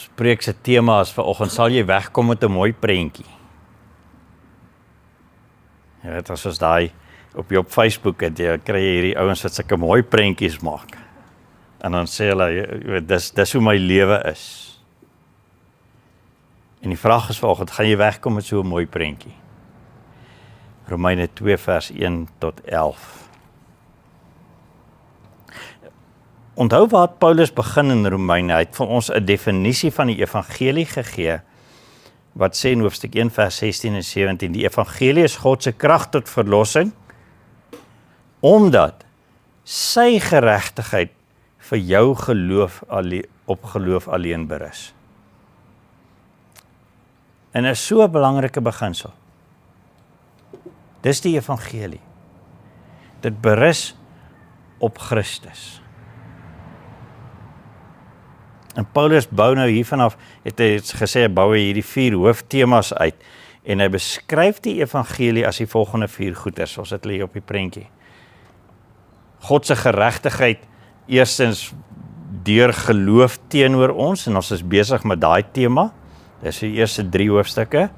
Ons preek se tema is vanoggend, sal jy wegkom met 'n mooi prentjie. Jy weet, as ons daai op Facebook het, jy kry jy hierdie ouens wat sulke mooi prentjies maak. En dan sê hulle, jy weet, dis hoe my lewe is. En die vraag is vanoggend, gaan jy wegkom met so 'n mooi prentjie? Romeine 2 vers 1 tot 11. Onthou waar Paulus begin in Romeine, hy het vir ons 'n definisie van die evangelie gegee, wat sê in hoofstuk 1 vers 16 en 17, die evangelie is God se krag tot verlossing, omdat sy geregtigheid vir jou op geloof alleen berus. En is so 'n belangrike beginsel. Dis die evangelie. Dit berus op Christus. En Paulus bou nou hiervanaf, het hy gesê, bou hy hierdie 4 hooftemas uit, en hy beskryf die evangelie as die volgende 4 goeders, soos dit lê op die prentjie. God se geregtigheid, eerstens deur geloof teenoor ons, en ons is besig met daai tema, dis die eerste 3 hoofstukke.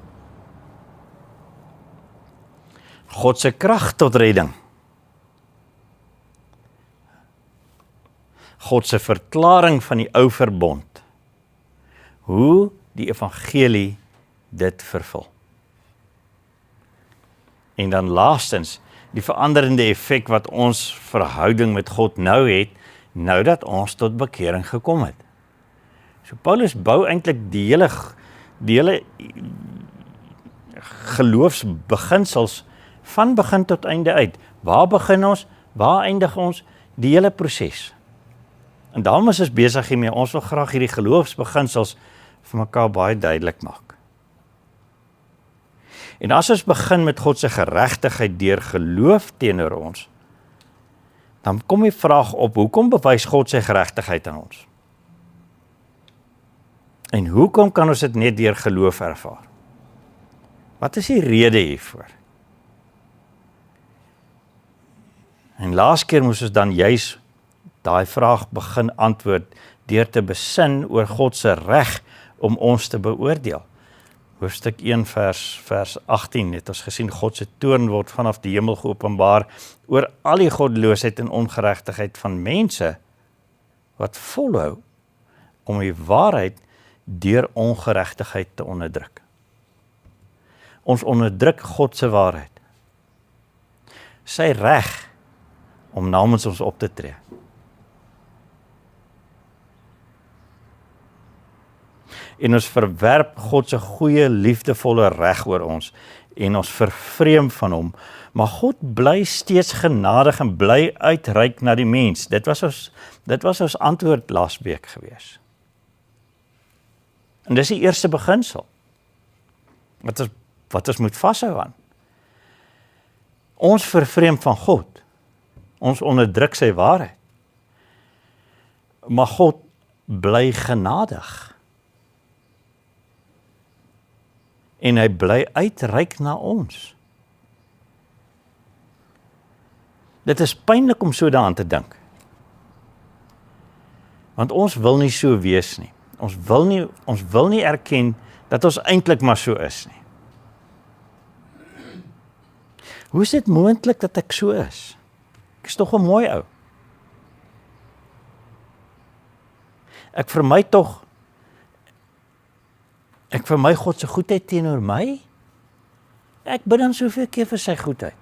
God se krag tot redding. God se verklaring van die ou verbond. Hoe die evangelie dit vervul. En dan laastens, die veranderende effek wat ons verhouding met God nou het, nou dat ons tot bekering gekom het. So Paulus bou eintlik die hele geloofsbeginsels van begin tot einde uit. Waar begin ons? Waar eindig ons? Die hele proses. En daarom is ons besig hiermee, ons wil graag hierdie geloofsbeginsels vir mekaar baie duidelik maak. En as ons begin met God se geregtigheid deur geloof teenoor ons, dan kom die vraag op, hoekom bewys God sy geregtigheid aan ons? En hoekom kan ons dit net deur geloof ervaar? Wat is die rede hiervoor? En laas keer moes ons dan juis daai vraag begin antwoord deur te besin oor God se reg om ons te beoordeel. Hoofstuk 1 vers 18 het ons gesien, God se toorn word vanaf die hemel geopenbaar oor al die goddeloosheid en ongeregtigheid van mense wat volhou om die waarheid deur ongeregtigheid te onderdruk. Ons onderdruk God se waarheid. Sy reg om namens ons op te tree. En ons verwerp God se goeie, liefdevolle reg oor ons, en ons vervreem van hom, maar God bly steeds genadig en bly uitreik na die mens. Dit was ons antwoord laas week gewees. En dis die eerste beginsel, wat ons moet vashou aan. Ons vervreem van God, ons onderdruk sy waarheid, maar God bly genadig. En hy bly uitreik na ons. Dit is pynlik om so daaraan te dink. Want ons wil nie so wees nie. Ons wil nie erken dat ons eintlik maar so is nie. Hoe is dit moontlik dat ek so is? Ek is tog 'n mooi ou. Ek vermy God se goedheid teenoor my. Ek bid dan soveel keer vir sy goedheid.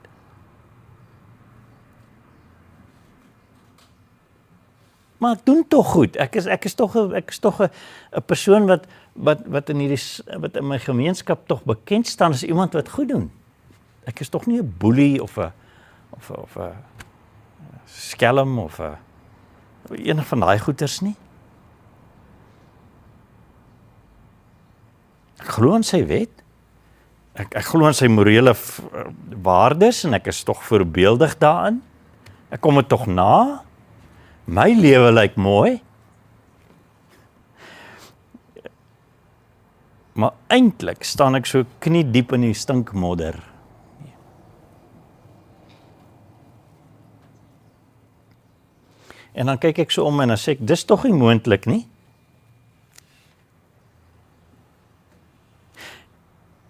Maar ek doen tog goed. Ek is tog 'n persoon wat in my gemeenskap tog bekend staan as iemand wat goed doen. Ek is tog nie 'n boelie of 'n skelm of 'n een van daai goeters nie. Ek glo in sy wet. Ek glo in sy morele waardes en ek is tog voorbeeldig daarin. Ek kom dit tog na. My lewe lyk mooi. Maar eintlik staan ek so knie diep in die stinkmodder. En dan kyk ek so om en dan sê ek, dis tog nie moontlik nie.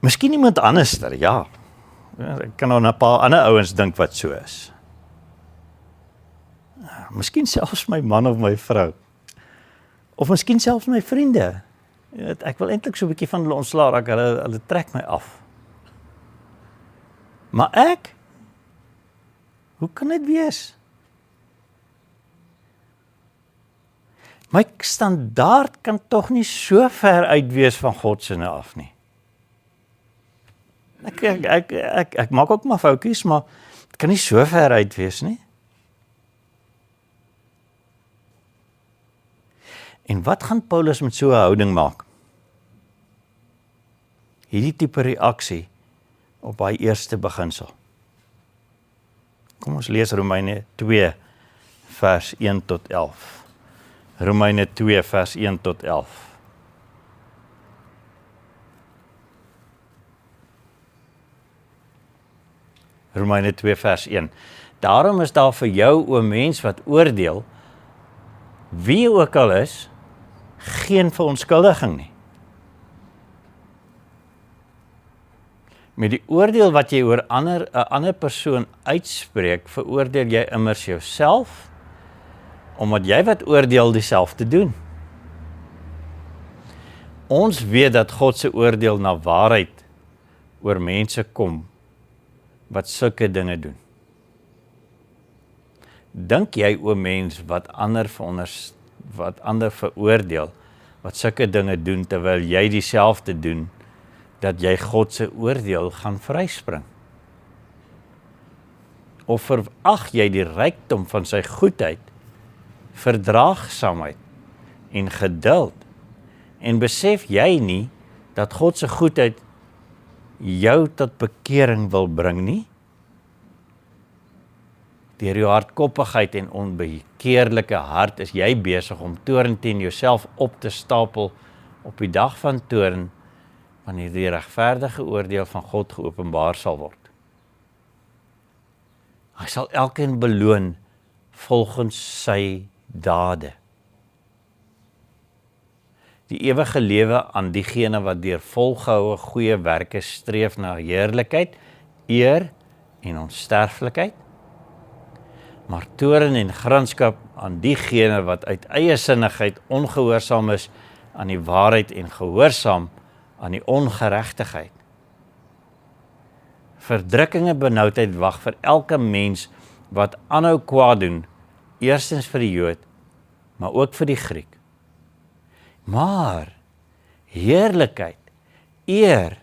Miskien iemand anderster, ja. Ek kan aan 'n paar ander ouens dink wat so is. Miskien selfs my man of my vrou. Of miskien selfs my vriende. Ek wil eintlik so 'n bietjie van hulle ontslaa raak, hulle trek my af. Maar ek? Hoe kan dit wees? My standaard kan tog nie so ver uit wees van God se af nie. Ek maak ook maar foutjies, maar dit kan nie so ver uit wees nie. En wat gaan Paulus met so 'n houding maak? Hierdie tipe reaksie op daai eerste beginsel. Kom ons lees Romeine 2 vers 1 tot 11. Romeine 2 vers 1 tot 11. Romeine 2 vers 1. Daarom is daar vir jou, o mens wat oordeel, wie ook al is, geen verontskuldiging nie. Met die oordeel wat jy oor 'n ander persoon uitspreek, veroordeel jy immers jouself, omdat jy wat oordeel dieselfde doen. Ons weet dat God se oordeel na waarheid oor mense kom, wat sulke dinge doen. Dink jy, o mens, wat ander veroordeel, wat sulke dinge doen, terwyl jy dieselfde doen, dat jy God se oordeel gaan vryspring? Of verag jy die rykdom van sy goedheid, verdraagsaamheid en geduld, en besef jy nie, dat God se goedheid jou tot bekering wil bring nie? Deur jou hardkoppigheid en onbekeerlike hart is jy besig om toorn teen jouself op te stapel op die dag van toorn, wanneer die regverdige oordeel van God geopenbaar sal word. Hy sal elkeen beloon volgens sy dade. Die ewige lewe aan diegene wat deur volgehoue goeie werke streef na heerlikheid, eer en onsterflikheid, maar toorn en gramskap aan diegene wat uit eie sinnigheid ongehoorsaam is aan die waarheid en gehoorsaam aan die ongeregtigheid. Verdrukking en benoudheid wag vir elke mens wat aanhou kwaad doen, eerstens vir die Jood, maar ook vir die Griek. Maar heerlikheid, eer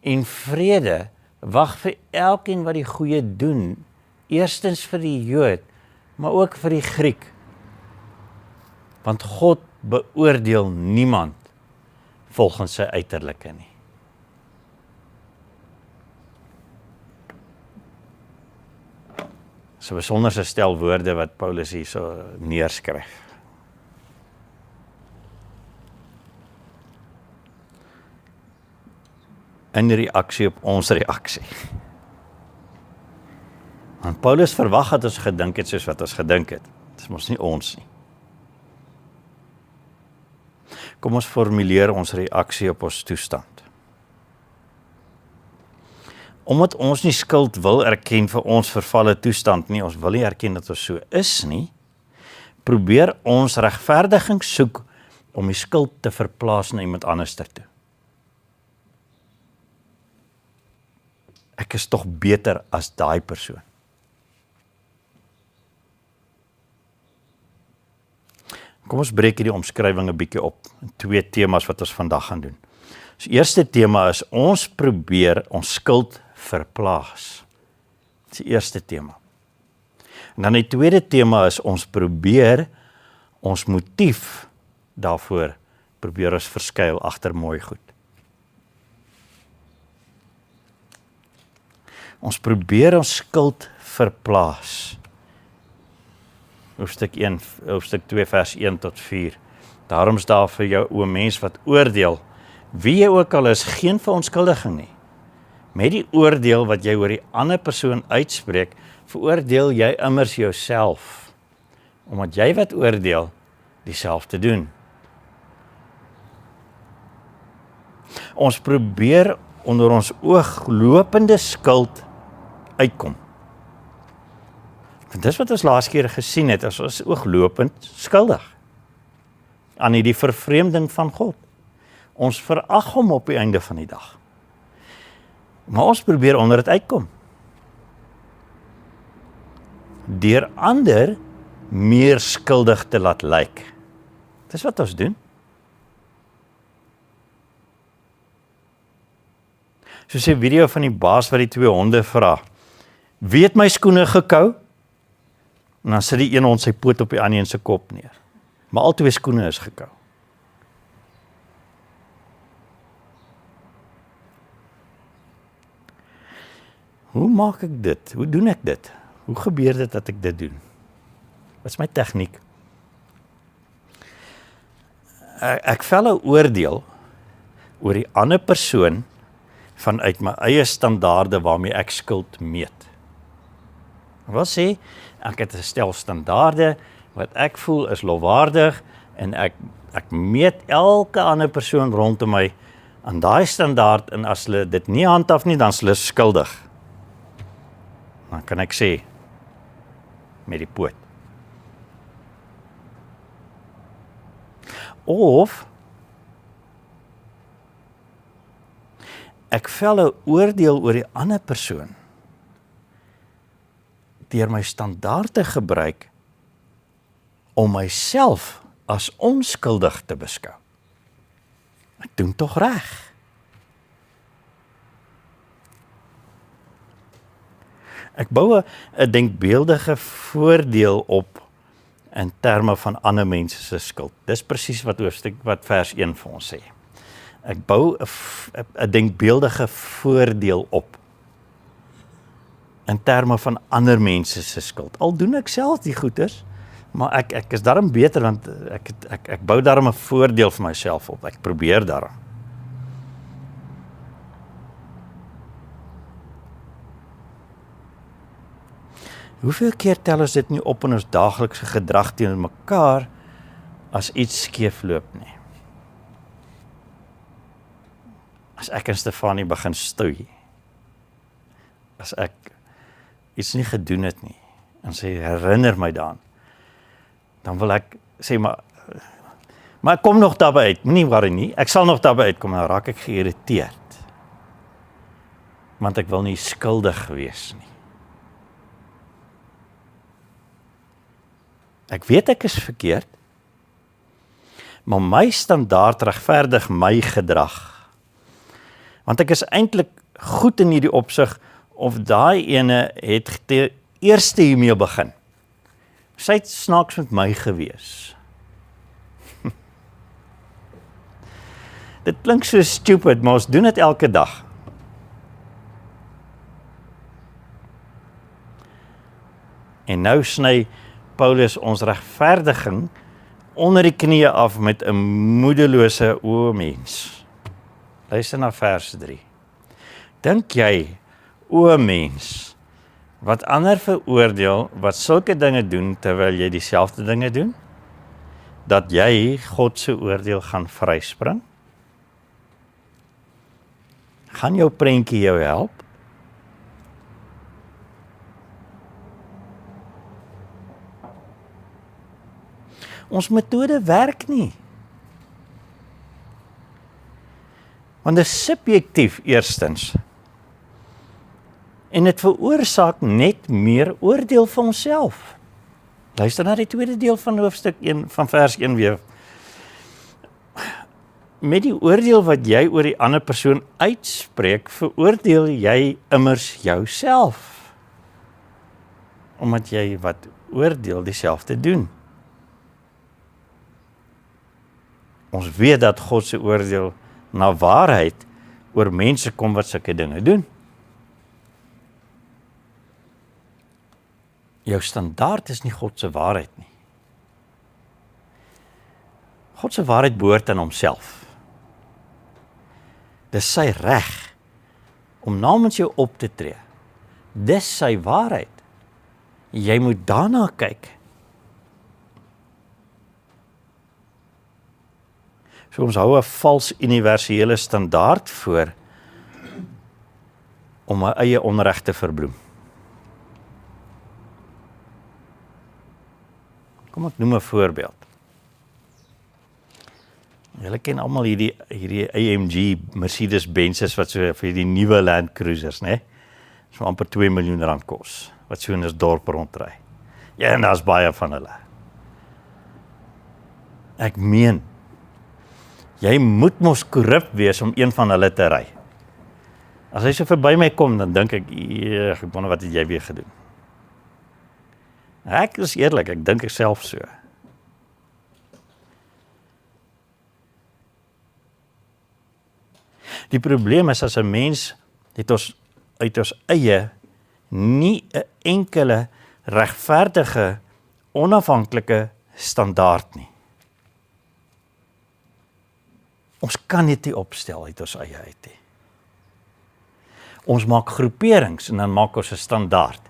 en vrede wag vir elkeen wat die goeie doen, eerstens vir die Jood, maar ook vir die Griek. Want God beoordeel niemand volgens sy uiterlike nie. So 'n besonderse stel woorde wat Paulus hier so neerskryf. In reaksie op ons reaksie. Want Paulus verwag dat ons gedink het soos wat ons gedink het. Dit is mos nie ons nie. Kom ons formuleer ons reaksie op ons toestand. Omdat ons nie skuld wil erken vir ons vervalle toestand nie, ons wil nie erken dat ons so is nie, probeer ons regverdiging soek om die skuld te verplaas na iemand anders toe. Ek is tog beter as daai persoon. Kom ons breek hierdie omskrywing 'n bietjie op in 2 temas wat ons vandag gaan doen. So eerste tema is ons probeer ons skuld verplaas. Dit is die eerste tema. En dan die tweede tema is ons probeer ons motief daarvoor probeer ons verskuil agter mooi goed. Ons probeer ons skuld verplaas. Hoofstuk 2 vers 1 tot 4. Daarom is daar vir jou, o mens wat oordeel, wie jy ook al is, geen verontskuldiging nie. Met die oordeel wat jy oor die ander persoon uitspreek, veroordeel jy immers jouself, omdat jy wat oordeel, dieselfde doen. Ons probeer onder ons ooglopende skuld uitkom. Want dis wat ons laas keer gesien het, as ons ooglopend skuldig aan die vervreemding van God. Ons verag hom op die einde van die dag. Maar ons probeer onder dit uitkom. Deur ander meer skuldig te laat lyk. Dis wat ons doen. Soos 'n video van die baas wat die 2 honde vra, wie het my skoene gekou? En dan sit die een hond sy poot op die ander een se kop neer. Maar al 2 skoene is gekou. Hoe maak ek dit? Hoe doen ek dit? Hoe gebeur dit dat ek dit doen? Wat is my tegniek? Ek vel 'n oordeel oor die ander persoon vanuit my eie standaarde waarmee ek skuld meet. Ek wil sê, ek het 'n stel standaarde wat ek voel is lofwaardig en ek meet elke ander persoon rondom my aan daai standaard en as hulle dit nie handhaaf nie, dan is hulle skuldig. Dan kan ek sê, met die poot. Of, ek vel 'n oordeel oor die ander persoon, deur my standaard te gebruik, om myself as onskuldig te beskou. Ek doen tog reg. Ek bou 'n denkbeeldige voordeel op in terme van ander mense se skuld. Dis presies wat vers 1 vir ons sê. Ek bou 'n denkbeeldige voordeel op in terme van ander mense se skuld. Al doen ek self die goeders, maar ek is daarom beter want ek bou daarom 'n voordeel vir myself op. Ek probeer daarom. Hoeveel keer tel ons dit nie op in ons daaglikse gedrag teenoor mekaar as iets skeefloop nie? As ek en Stefanie begin stoei, as ek iets nie gedoen het nie, en sy herinner my daaraan, dan wil ek sê, maar ek kom nog daarby uit, moenie worry nie, ek sal nog daarby uitkom, dan raak ek geïrriteerd, want ek wil nie skuldig wees nie. Ek weet ek is verkeerd, maar my standaard regverdig my gedrag. Want ek is eintlik goed in hierdie opsig, of daai ene het eerste hiermee begin. Sy het snaaks met my gewees. Dit klink so stupid, maar ons doen dit elke dag. En nou sny Paulus ons regverdiging onder die knieë af met 'n moedelose o mens. Luister na vers 3. Dink jy, o mens, wat ander veroordeel, wat sulke dinge doen, terwyl jy dieselfde dinge doen, dat jy God se oordeel gaan vryspring? Gaan jou prentjie jou help? Ons metode werk nie. Want dit is subjektief eerstens. En dit veroorsaak net meer oordeel van onsself. Luister na die tweede deel van hoofstuk 1 van vers 1 weer. Met die oordeel wat jy oor die ander persoon uitspreek, veroordeel jy immers jouself. Omdat jy wat oordeel dieselfde doen. Ons weet dat God se oordeel na waarheid oor mense kom wat sulke dinge doen. Jou standaard is nie God se waarheid nie. God se waarheid behoort aan homself. Dis sy reg om namens jou op te tree. Dis sy waarheid. Jy moet daarna kyk. So ons hou 'n vals universele standaard voor om my eie onreg te verbloem. Kom ek noem 'n voorbeeld. Julle ken almal hierdie AMG Mercedes-Benz's wat so vir die nuwe Land Cruisers, né? So amper 2 miljoen rand kos, wat so in 'n dorp rondry. Ja, en daar's baie van hulle. Ek meen, jy moet mos korrup wees om een van hulle te ry. As hy so verby my kom, dan dink ek, ek wonder wat het jy weer gedoen. Ek is eerlik, ek dink ek self so. Die probleem is as 'n mens het ons uit ons eie nie 'n enkele regverdige, onafhanklike standaard nie. Ons kan dit nie opstel uit ons eie uit nie. Ons maak groeperings en dan maak ons 'n standaard.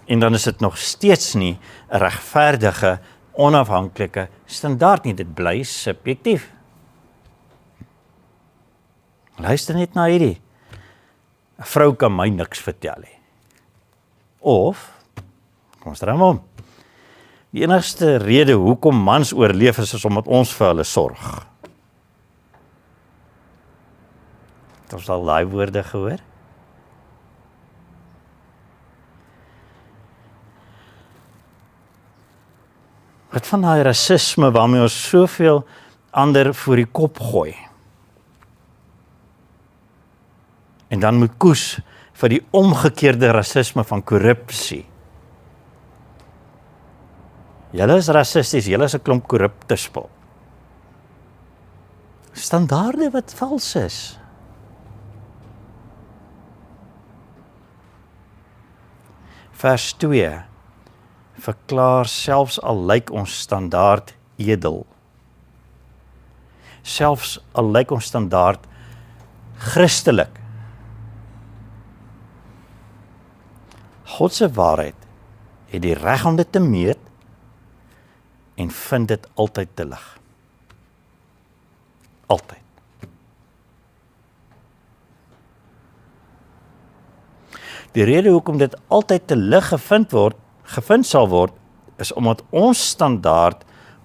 En dan is dit nog steeds nie 'n regverdige, onafhanklike standaard nie. Dit bly subjektief. Luister net na hierdie. 'n Vrou kan my niks vertel nie. Of, kom ons draai om. Die enigste rede hoekom mans oorleef is omdat ons vir hulle sorg. Het ons al daai woorde gehoor? Wat van daai rasisme waarmee ons soveel ander voor die kop gooi? En dan moet koes vir die omgekeerde rasisme van korrupsie. Julle is rassisties, julle is 'n klomp korrupte spul. Standaarde wat vals is. Vers 2 verklaar selfs al lyk ons standaard edel. Selfs al lyk ons standaard Christelik. God se waarheid het die reg om dit te meet en vind dit altyd te lig. Altyd. Die rede hoekom dit altyd te lig gevind sal word, is omdat ons standaard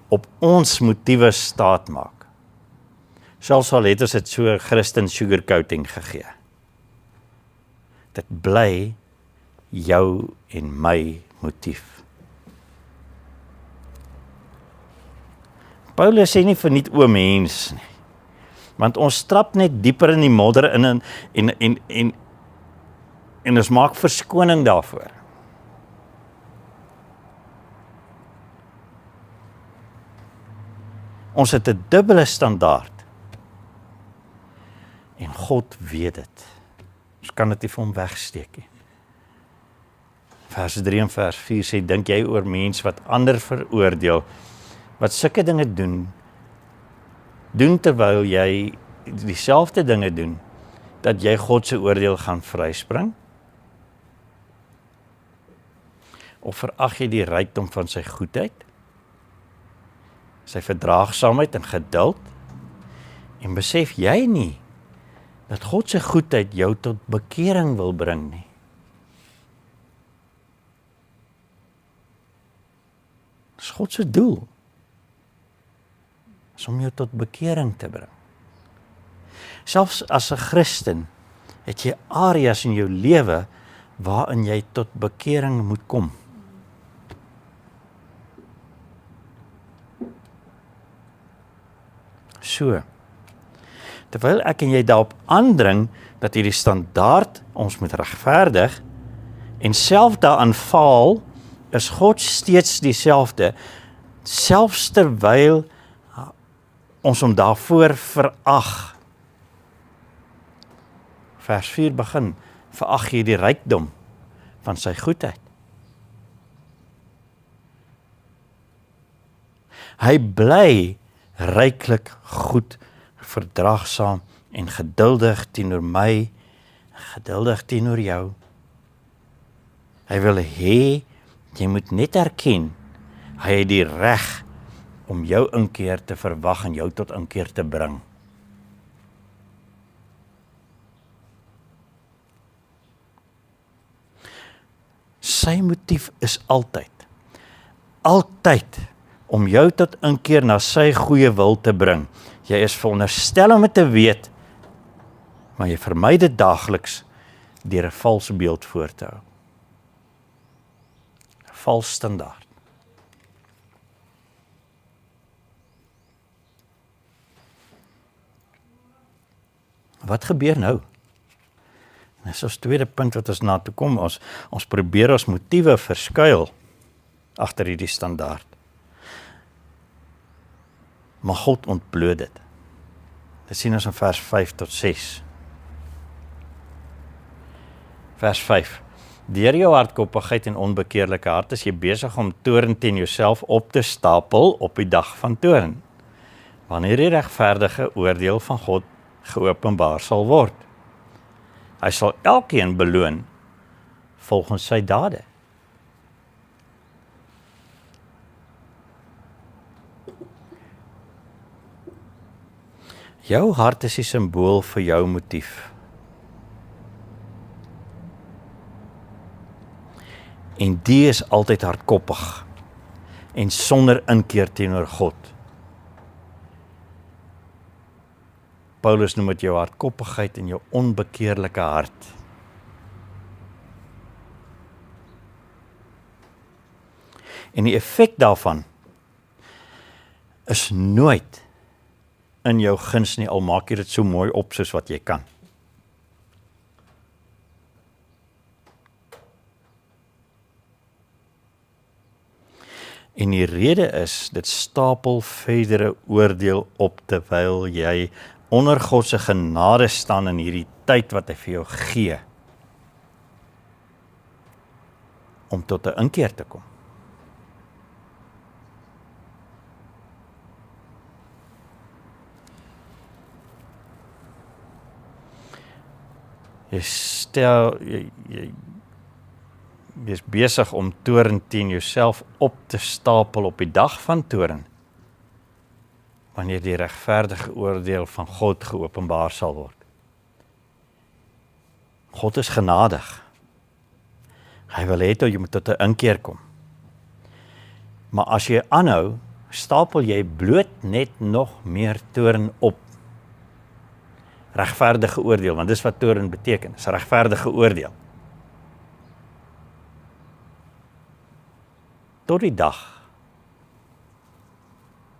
op ons motiewe staat maak. Selfs al het ons dit so Christen sugarcoating gegee. Dit bly jou en my motief. Paulus sê nie verniet o mens nie, want ons trap net dieper in die modder in en ons maak verskoning daarvoor. Ons het 'n dubbele standaard. En God weet dit. Ons kan dit nie vir hom wegsteek nie. Vers 3 en vers 4 sê, dink jy oor mens wat ander veroordeel, wat sulke dinge doen terwyl jy dieselfde dinge doen, dat jy God se oordeel gaan vryspring? Of verag jy die rykdom van sy goedheid, sy verdraagsaamheid en geduld, en besef jy nie, dat God se goedheid jou tot bekering wil bring nie? Dis God se doel, is om jou tot bekering te bring. Selfs as 'n Christen, het jy areas in jou lewe, waarin jy tot bekering moet kom. So, terwyl ek en jy daarop aandring, dat hierdie standaard ons moet regverdig, en self daaraan faal, is God steeds dieselfde, selfs terwyl ons hom daarvoor verag. Vers 4 begin, verag jy die rykdom van sy goedheid. Hy bly ryklik goed, verdraagsaam en geduldig teenoor my, geduldig teenoor jou. Hy wil hê, jy moet net erken, hy het die reg om jou inkeer te verwag en jou tot inkeer te bring. sy motief is altyd om jou tot inkeer na sy goeie wil te bring. Jy is veronderstel om dit te weet, maar jy vermy dit daagliks deur 'n valse beeld voor te hou. 'n Vals standaard. Wat gebeur nou? Dis ons tweede punt wat ons na toe kom. Ons probeer ons motiewe verskuil agter hierdie standaard. Maar God ontbloot dit. Dit sien ons in vers 5 tot 6. Vers 5. Deur jou hardkoppigheid en onbekeerlike hart is jy besig om toorn teen jouself op te stapel op die dag van toorn, wanneer die regverdige oordeel van God geopenbaar sal word. Hy sal elkeen beloon volgens sy dade. Jou hart is die simbool vir jou motief. En die is altyd hardkoppig en sonder inkeer teenoor God. Paulus noem dit jou hardkoppigheid en jou onbekeerlike hart. En die effek daarvan is nooit in jou guns nie, al maak jy dit so mooi op soos wat jy kan. En die rede is, dit stapel verdere oordeel op terwyl jy onder God se genade staan in hierdie tyd wat hy vir jou gee om tot 'n inkeer te kom. Jy is besig om toorn teen jouself op te stapel op die dag van toorn, wanneer die regverdige oordeel van God geopenbaar sal word. God is genadig. Hy wil hê dat jy moet tot 'n inkeer kom. Maar as jy aanhou, stapel jy bloot net nog meer toorn op. Regverdige oordeel, want dis wat toorn beteken, is regverdige oordeel. Tot die dag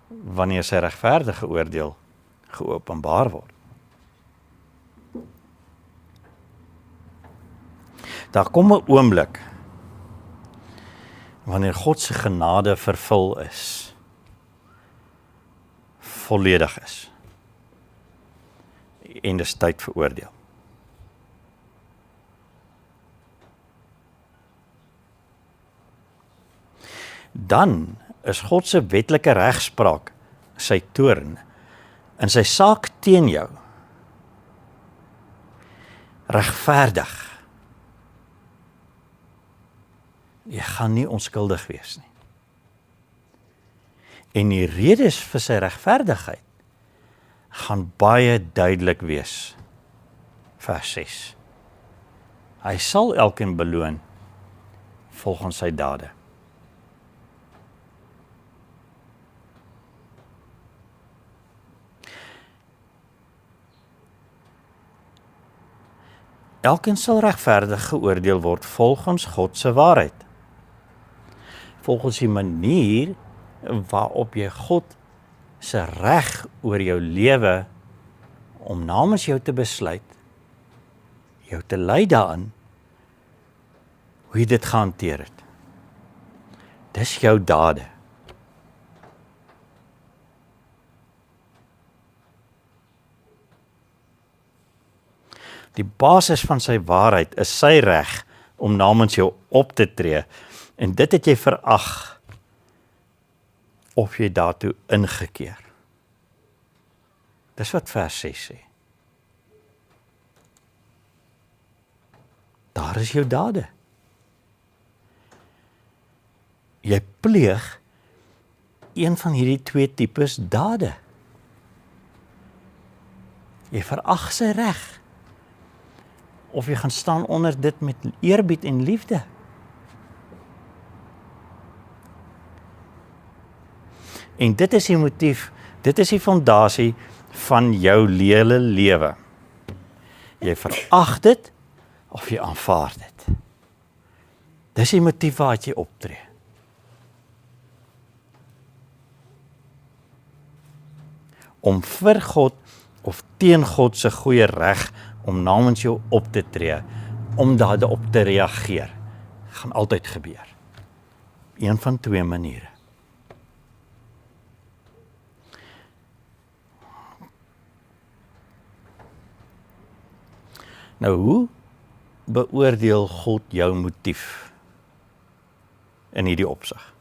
wanneer sy regverdige oordeel geopenbaar word. Daar kom 'n oomblik wanneer God se genade vervul is, volledig is, en dis tyd vir oordeel. Dan is God se wetlike regspraak sy toorn in sy saak teen jou regverdig. Jy gaan nie onskuldig wees nie. En die redes vir sy regverdigheid gaan baie duidelik wees. Vers 6. Hy sal elkeen beloon volgens sy dade. Elkeen sal regverdig geoordeel word volgens God se waarheid. Volgens die manier waarop jy God se reg oor jou lewe om namens jou te besluit, jou te lei daarin, hoe jy dit gehanteer het. Dis jou dade. Die basis van sy waarheid is sy reg om namens jou op te tree, en dit het jy verag of jy daartoe ingekeer. Dis wat vers 6 sê. Daar is jou dade. Jy pleeg een van hierdie twee tipes dade. Jy verag sy reg, of jy gaan staan onder dit met eerbied en liefde. En dit is die motief, dit is die fondasie van jou hele lewe. Jy verag dit of jy aanvaar dit. Dis die motief waaruit jy optree. Om vir God of teen God se goeie reg om namens jou op te tree, om daarop te reageer, gaan altyd gebeur. Een van twee maniere. Nou, hoe beoordeel God jou motief in hierdie opsig?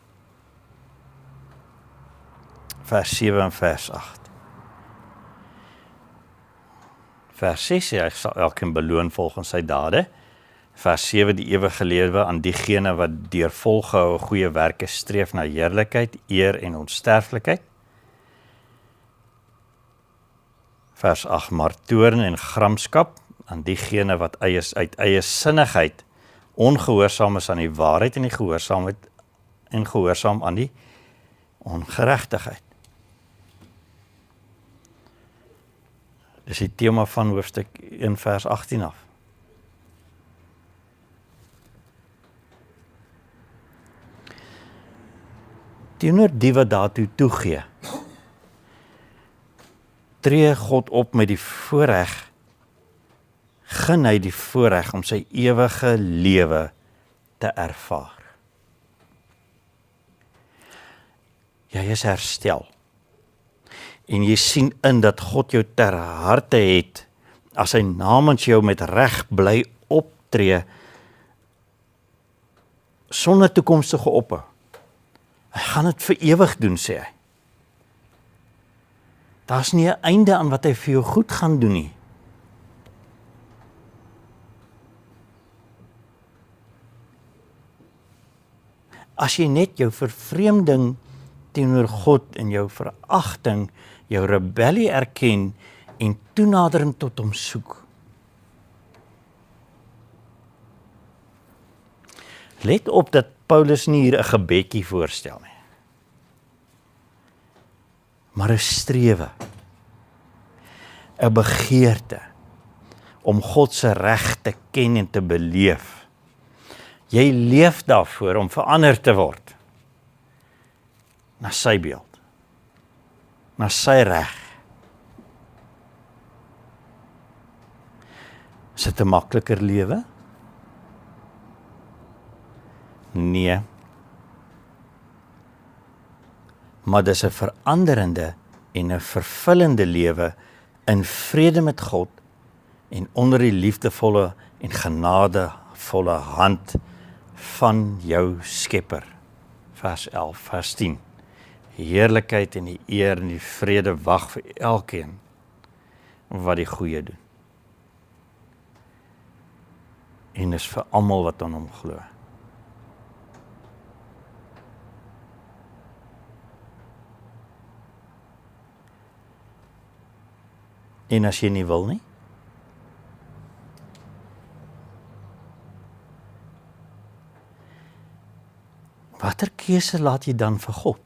Vers 7 en vers 8. Vers 6 sê, hy sal elkeen beloon volgens sy dade. Vers 7, die ewige lewe aan diegene wat deur volgehoue goeie werke streef na heerlikheid, eer en onsterflikheid. Vers 8, maar toorn en gramskap aan diegene wat uit eie sinnigheid ongehoorsaam is aan die waarheid en die gehoorsaam aan die ongeregtigheid. Dis die tema van hoofstuk 1 vers 18 af. Teenoor die wat daartoe toegee, tree God op met die voorreg, gun hy die voorreg om sy ewige lewe te ervaar. Jy is herstel. En jy sien in dat God jou ter harte het, as hy namens jou met reg bly optree, sonder toekomstige ophou. Hy gaan dit vir ewig doen, sê hy. Daar's nie 'n einde aan wat hy vir jou goed gaan doen nie. As jy net jou vervreemding teenoor God en jou veragting, jou rebellie erken en toenadering tot hom soek. Let op dat Paulus nie hier 'n gebedjie voorstel nie, maar 'n strewe, 'n begeerte om God se reg te ken en te beleef. Jy leef daarvoor om verander te word na sy beeld, na sy reg. Is dit 'n makliker lewe? Nee. Maar dis 'n veranderende en 'n vervullende lewe in vrede met God en onder die liefdevolle en genadevolle hand van jou Skepper. Vers 11, vers 10. Die heerlikheid en die eer en die vrede wag vir elkeen wat die goeie doen. En is vir almal wat aan hom glo. En as jy nie wil nie? Watter keuse laat jy dan vir God?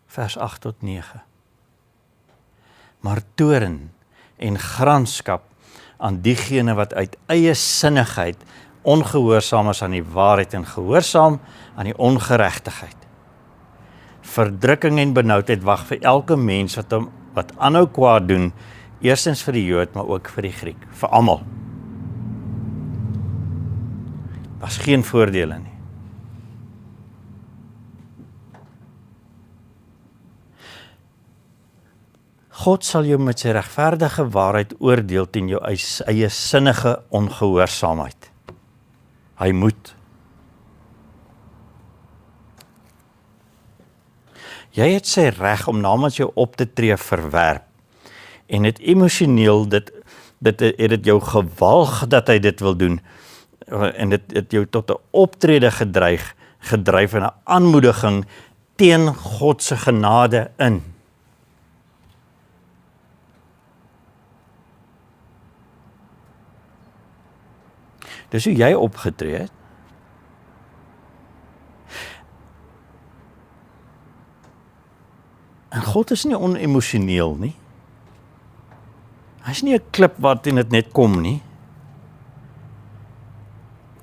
Vers 8 tot 9. Maar toorn en gramskap aan diegene wat uit eie sinnigheid ongehoorsaam is aan die waarheid en gehoorsaam aan die ongeregtigheid. Verdrukking en benoudheid wag vir elke mens wat aanhou kwaad doen, eerstens vir die Jood, maar ook vir die Griek, vir almal. Was geen voordele nie. God sal jou met sy regverdige waarheid oordeel teen jou eie sinnige ongehoorsaamheid. Hy moet. Jy het sy reg om namens jou op te tree verwerp. En het emosioneel, het dit jou gewalg dat hy dit wil doen. En dit het jou tot 'n optrede gedryf en 'n aanmoediging teen God se genade in. Dis hoe jy opgetree het. En God is nie onemosioneel nie. Hy is nie 'n klip waarteen dit net kom nie.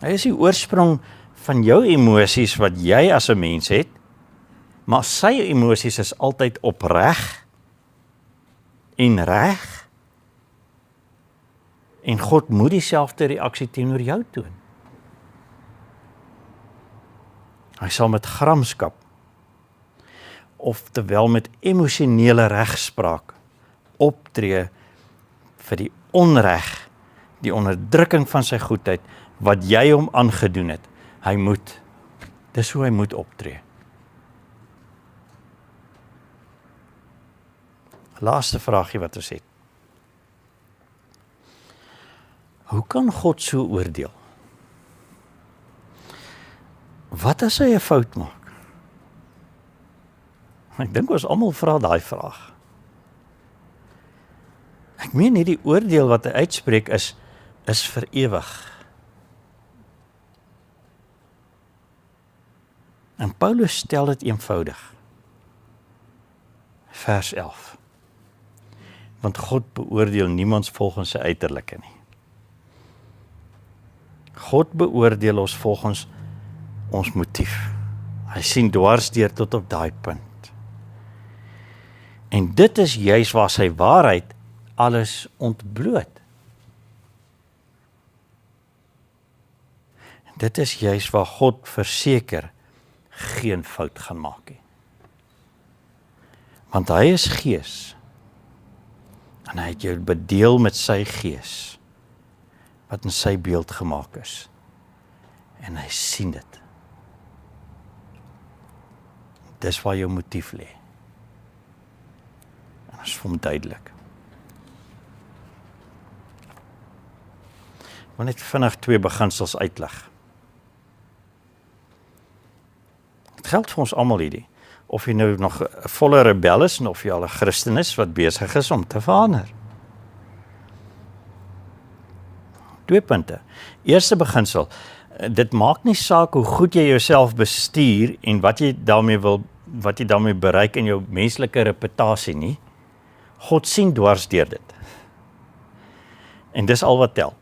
Hy is die oorsprong van jou emosies wat jy as 'n mens het, maar sy emosies is altyd opreg en reg. En God moet dieselfde reaksie teenoor jou toon. Hy sal met gramskap, oftewel met emosionele regspraak, optree vir die onreg, die onderdrukking van sy goedheid, wat jy hom aangedoen het. Hy moet. Dis hoe hy moet optree. Laaste vraagie wat ons het. Hoe kan God so oordeel? Wat as hy 'n fout maak? Ek dink ons almal vra daai vraag. Ek meen nie die oordeel wat hy uitspreek is vir ewig. En Paulus stel dit eenvoudig. Vers 11. Want God beoordeel niemand volgens sy uiterlike nie. God beoordeel ons volgens ons motief. Hy sien dwarsdeur tot op daai punt. En dit is juis waar sy waarheid alles ontbloot. En dit is juis waar God verseker geen fout gaan maak nie. Want hy is gees. En hy het jou bedeel met sy gees, wat in sy beeld gemaak is. En hy sien dit. Dis waar jou motief lê. En dit is vir hom duidelik. Ek wil net vinnig 2 beginsels uitlig. Dit geld vir ons almal hierdie. Of jy nou nog 'n volle rebel is, en of jy al 'n Christen is wat besig is om te verander. 2 punte. Eerste beginsel, dit maak nie saak hoe goed jy jouself bestuur en wat jy daarmee bereik in jou menslike reputasie nie. God sien dwars deur dit. En dis al wat tel.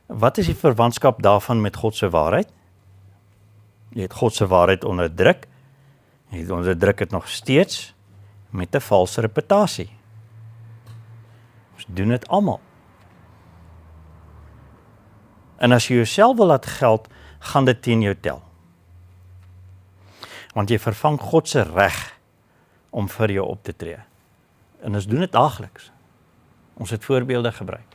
Wat is die verwantskap daarvan met God se waarheid? Jy het God se waarheid onderdruk. Jy onderdruk dit nog steeds met 'n valse reputasie. Ons doen dit almal. En as jy jouself wil laat geld, gaan dit teen jou tel. Want jy vervang God se reg om vir jou op te tree. En ons doen dit daagliks. Ons het voorbeelde gebruik.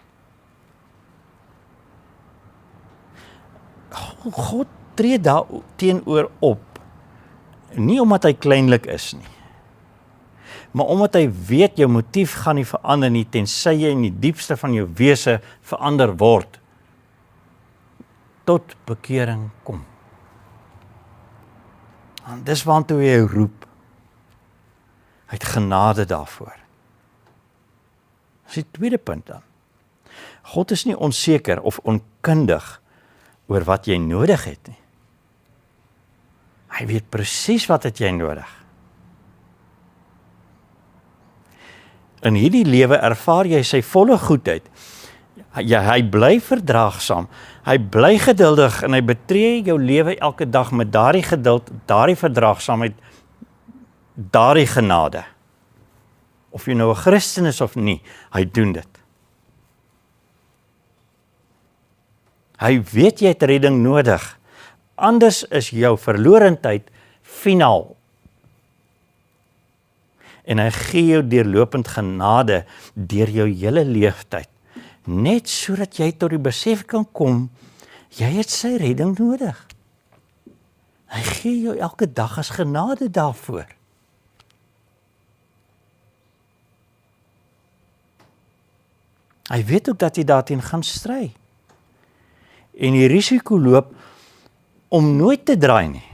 God tree daar teenoor op, nie omdat hy kleinlik is nie, maar omdat hy weet jou motief gaan nie verander nie, tensy jy in die diepste van jou wese verander word, tot bekering kom. En dis waartoe hy roep. Hy het genade daarvoor. Dis die tweede punt dan. God is nie onseker of onkundig oor wat jy nodig het nie. Hy weet presies wat het jy nodig. In hierdie lewe ervaar jy sy volle goedheid. Hy bly verdraagsaam, hy bly geduldig en hy betree jou lewe elke dag met daardie geduld, daardie verdraagsaamheid, daardie genade. Of jy nou 'n Christen is of nie, hy doen dit. Hy weet jy het redding nodig, anders is jou verlorendheid finaal. En hy gee jou deurlopend genade deur jou hele leeftyd, net sodat jy tot die besef kan kom, jy het sy redding nodig. Hy gee jou elke dag as genade daarvoor. Hy weet ook dat jy daarteen gaan stry. En die risiko loop om nooit te draai nie.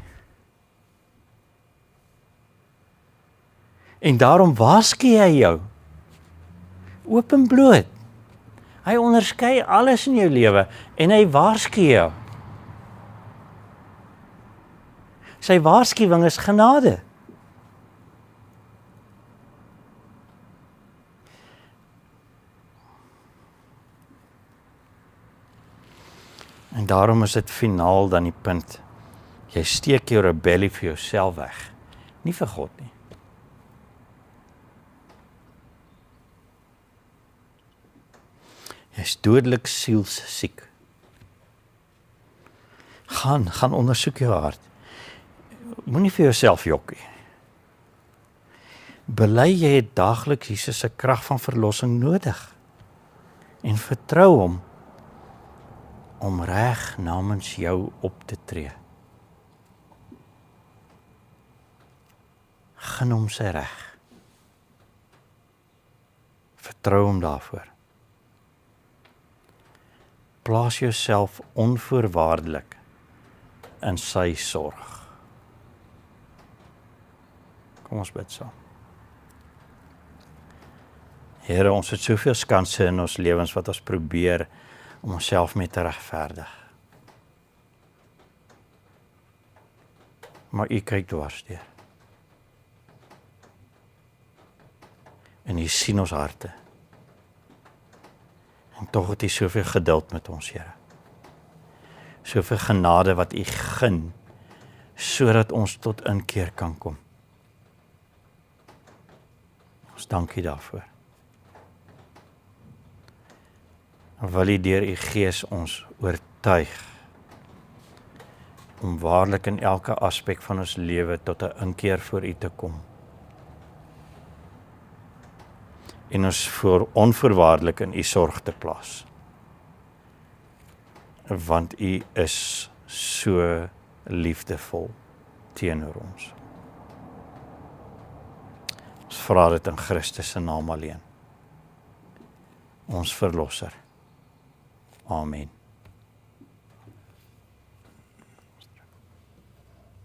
En daarom waarsku hy jou, oop en bloot, Hy onderskei alles in jou lewe en hy waarsku jou. Sy waarskuwing is genade. En daarom is dit finaal dan die punt. Jy steek jou rebellie vir jouself weg, nie vir God nie. Jy is dodelik sielssiek. Gaan ondersoek jou hart. Moenie vir jouself jok nie. Bely jy het daagliks Jesus se krag van verlossing nodig. En vertrou hom om reg namens jou op te tree. Gun hom sy reg. Vertrou hom daarvoor. Plaas jouself onvoorwaardelik in sy sorg. Kom ons bid saam. Here, ons het soveel skanse in ons lewens wat ons probeer om onsself mee te regverdig. Maar U kyk dwarsdeur. En U sien ons harte. En tog het U soveel geduld met ons, Here. Soveel genade wat U gun, sodat ons tot inkeer kan kom. Ons dank U daarvoor. Wil U deur U Gees ons oortuig om waarlik in elke aspek van ons lewe tot 'n inkeer voor U te kom. En ons onvoorwaardelik in U sorg te plaas. Want U is so liefdevol teenoor ons. Ons vra dit in Christus se naam alleen. Ons Verlosser. Amen.